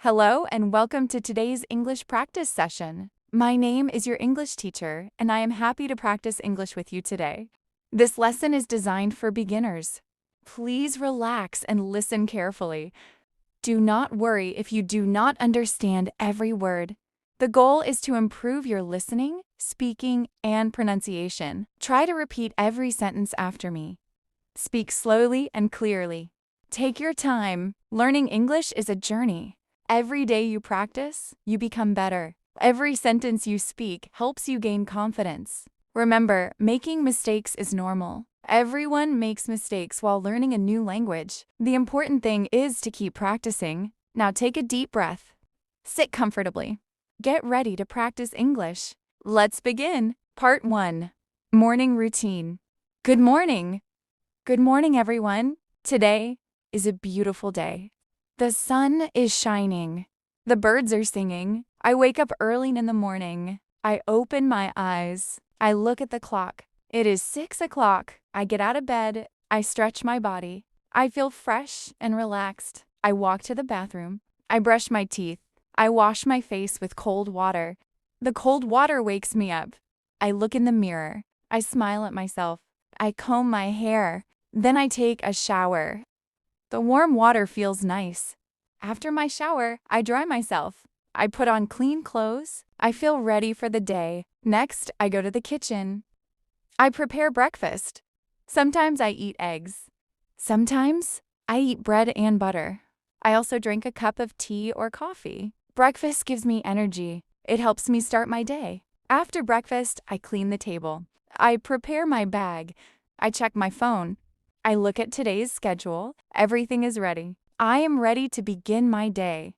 Hello and welcome to today's English practice session. My name is your English teacher, and I am happy to practice English with you today. This lesson is designed for beginners. Please relax and listen carefully. Do not worry if you do not understand every word. The goal is to improve your listening, speaking, and pronunciation. Try to repeat every sentence after me. Speak slowly and clearly. Take your time. Learning English is a journey. Every day you practice, you become better. Every sentence you speak helps you gain confidence. Remember, making mistakes is normal. Everyone makes mistakes while learning a new language. The important thing is to keep practicing. Now take a deep breath. Sit comfortably. Get ready to practice English. Let's begin. Part 1. Morning Routine. Good morning. Good morning, everyone. Today is a beautiful day. The sun is shining. The birds are singing. I wake up early in the morning. I open my eyes. I look at the clock. It is 6 o'clock. I get out of bed. I stretch my body. I feel fresh and relaxed. I walk to the bathroom. I brush my teeth. I wash my face with cold water. The cold water wakes me up. I look in the mirror. I smile at myself. I comb my hair. Then I take a shower. The warm water feels nice. After my shower, I dry myself. I put on clean clothes. I feel ready for the day. Next, I go to the kitchen. I prepare breakfast. Sometimes I eat eggs. Sometimes I eat bread and butter. I also drink a cup of tea or coffee. Breakfast gives me energy. It helps me start my day. After breakfast, I clean the table. I prepare my bag. I check my phone. I look at today's schedule. Everything is ready. I am ready to begin my day.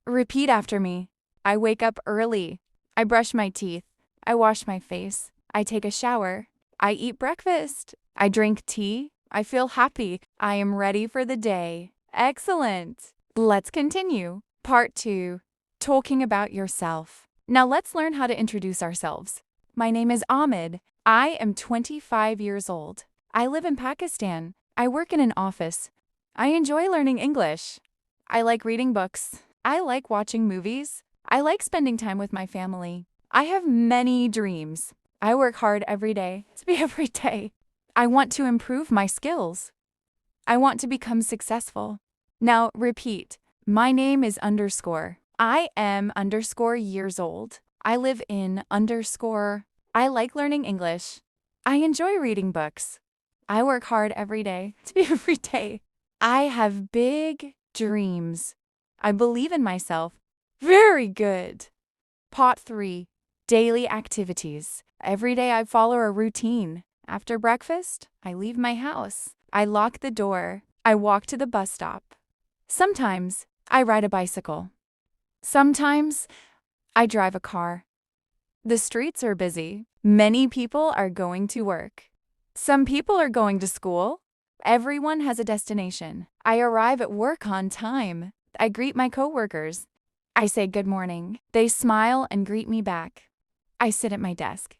Repeat after me. I wake up early. I brush my teeth. I wash my face. I take a shower. I eat breakfast. I drink tea. I feel happy. I am ready for the day. Excellent. Let's continue. Part 2. Talking about yourself. Now let's learn how to introduce ourselves. My name is Ahmed. I am 25 years old. I live in Pakistan. I work in an office. I enjoy learning English. I like reading books. I like watching movies. I like spending time with my family. I have many dreams. I work hard every day to be every day. I want to improve my skills. I want to become successful. Now repeat. My name is underscore. I am underscore years old. I live in underscore. I like learning English. I enjoy reading books. I work hard every day to be every day. I have big dreams. I believe in myself. Very good. Part 3. Daily activities. Every day I follow a routine. After breakfast, I leave my house. I lock the door. I walk to the bus stop. Sometimes I ride a bicycle. Sometimes I drive a car. The streets are busy. Many people are going to work. Some people are going to school. Everyone has a destination. I arrive at work on time. I greet my coworkers. I say good morning. They smile and greet me back. I sit at my desk.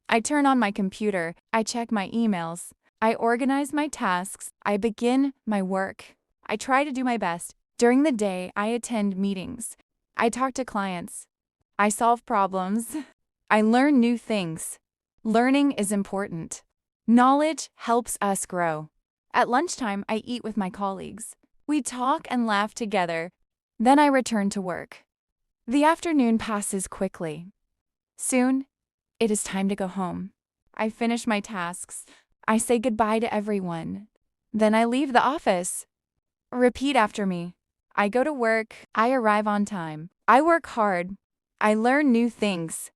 I turn on my computer. I check my emails. I organize my tasks. I begin my work. I try to do my best. During the day, I attend meetings. I talk to clients. I solve problems. I learn new things. Learning is important. Knowledge helps us grow. At lunchtime, I eat with my colleagues. We talk and laugh together. Then I return to work. The afternoon passes quickly. Soon, it is time to go home. I finish my tasks. I say goodbye to everyone. Then I leave the office. Repeat after me. I go to work. I arrive on time. I work hard. I learn new things.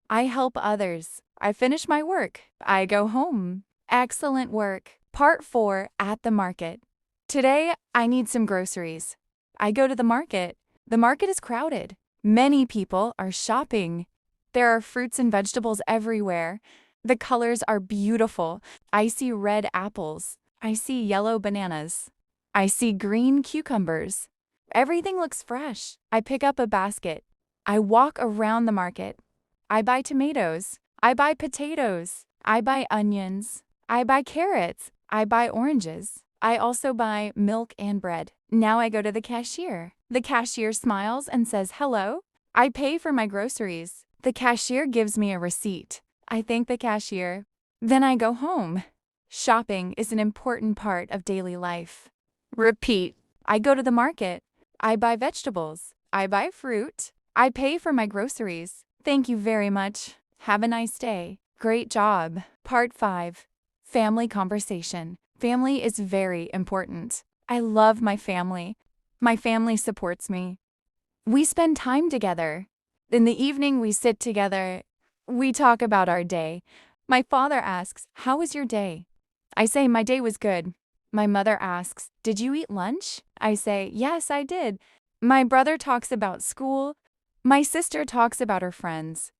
I help others. I finish my work. I go home. Excellent work. Part 4. At the market. Today, I need some groceries. I go to the market. The market is crowded. Many people are shopping. There are fruits and vegetables everywhere. The colors are beautiful. I see red apples. I see yellow bananas. I see green cucumbers. Everything looks fresh. I pick up a basket. I walk around the market. I buy tomatoes. I buy potatoes. I buy onions. I buy carrots. I buy oranges. I also buy milk and bread. Now I go to the cashier. The cashier smiles and says hello. I pay for my groceries. The cashier gives me a receipt. I thank the cashier. Then I go home. Shopping is an important part of daily life. Repeat. I go to the market. I buy vegetables. I buy fruit. I pay for my groceries. Thank you very much. Have a nice day. Great job. Part 5. Family conversation. Family is very important. I love my family. My family supports me. We spend time together. In the evening, we sit together. We talk about our day. My father asks, "How was your day?" I say, "My day was good." My mother asks, "Did you eat lunch?" I say, "Yes, I did." My brother talks about school. My sister talks about her friends.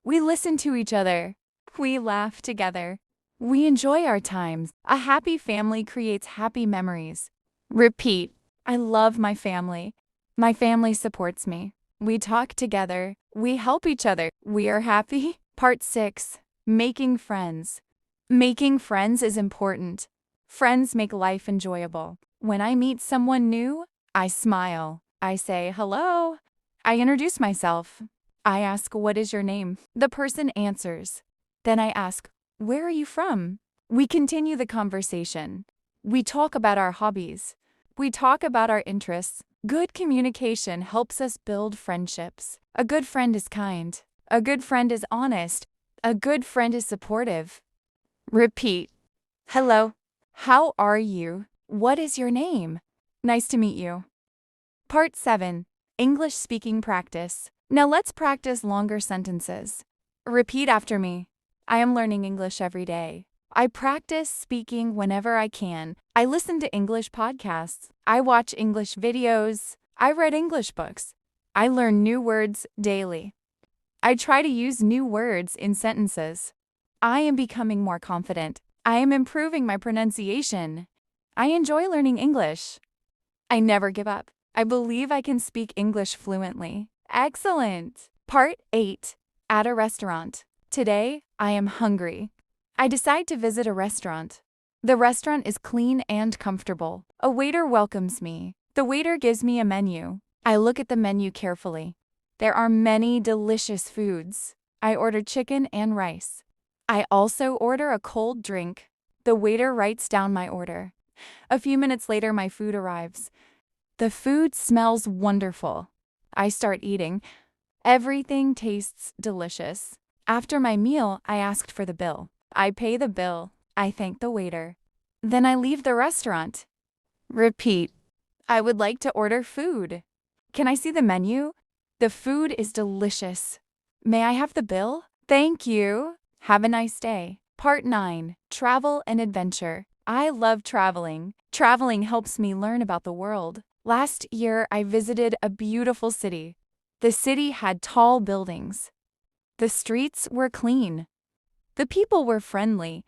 We listen to each other. We laugh together. We enjoy our times. A happy family creates happy memories. Repeat. I love my family. My family supports me. We talk together. We help each other. We are happy. Part 6. Making friends. Making friends is important. Friends make life enjoyable. When I meet someone new, I smile. I say hello. I introduce myself. I ask, "What is your name?" The person answers. Then I ask, "Where are you from?" We continue the conversation. We talk about our hobbies. We talk about our interests. Good communication helps us build friendships. A good friend is kind. A good friend is honest. A good friend is supportive. Repeat. Hello. How are you? What is your name? Nice to meet you. Part 7. English speaking practice. Now let's practice longer sentences. Repeat after me. I am learning English every day. I practice speaking whenever I can. I listen to English podcasts. I watch English videos. I read English books. I learn new words daily. I try to use new words in sentences. I am becoming more confident. I am improving my pronunciation. I enjoy learning English. I never give up. I believe I can speak English fluently. Excellent! Part 8. At a restaurant. Today, I am hungry. I decide to visit a restaurant. The restaurant is clean and comfortable. A waiter welcomes me. The waiter gives me a menu. I look at the menu carefully. There are many delicious foods. I order chicken and rice. I also order a cold drink. The waiter writes down my order. A few minutes later, my food arrives. The food smells wonderful. I start eating. Everything tastes delicious. After my meal, I asked for the bill. I pay the bill. I thank the waiter. Then I leave the restaurant. Repeat. I would like to order food. Can I see the menu? The food is delicious. May I have the bill? Thank you. Have a nice day. Part 9. Travel and adventure. I love traveling. Traveling helps me learn about the world. Last year, I visited a beautiful city. The city had tall buildings. The streets were clean. The people were friendly.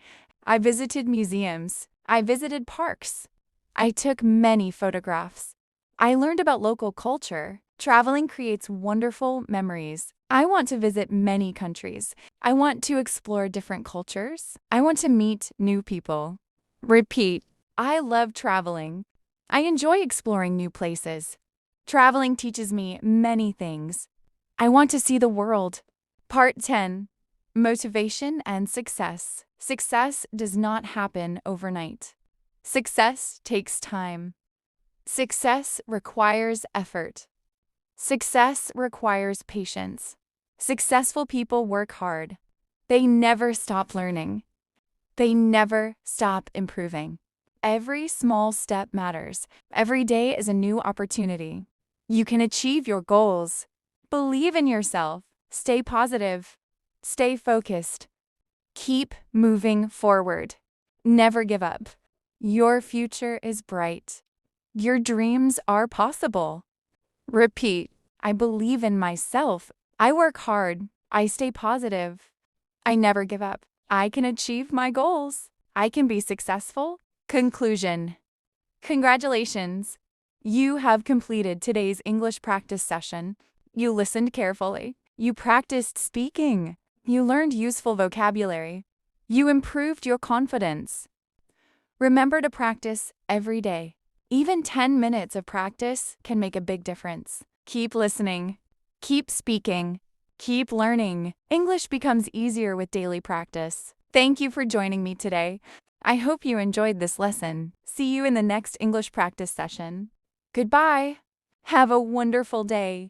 I visited museums. I visited parks. I took many photographs. I learned about local culture. Traveling creates wonderful memories. I want to visit many countries. I want to explore different cultures. I want to meet new people. Repeat. I love traveling. I enjoy exploring new places. Traveling teaches me many things. I want to see the world. Part 10. Motivation and success. Success does not happen overnight. Success takes time. Success requires effort. Success requires patience. Successful people work hard. They never stop learning. They never stop improving. Every small step matters. Every day is a new opportunity. You can achieve your goals. Believe in yourself. Stay positive. Stay focused. Keep moving forward. Never give up. Your future is bright. Your dreams are possible. Repeat. I believe in myself. I work hard. I stay positive. I never give up. I can achieve my goals. I can be successful. Conclusion. Congratulations! You have completed today's English practice session. You listened carefully. You practiced speaking. You learned useful vocabulary. You improved your confidence. Remember to practice every day. Even 10 minutes of practice can make a big difference. Keep listening. Keep speaking. Keep learning. English becomes easier with daily practice. Thank you for joining me today. I hope you enjoyed this lesson. See you in the next English practice session. Goodbye. Have a wonderful day.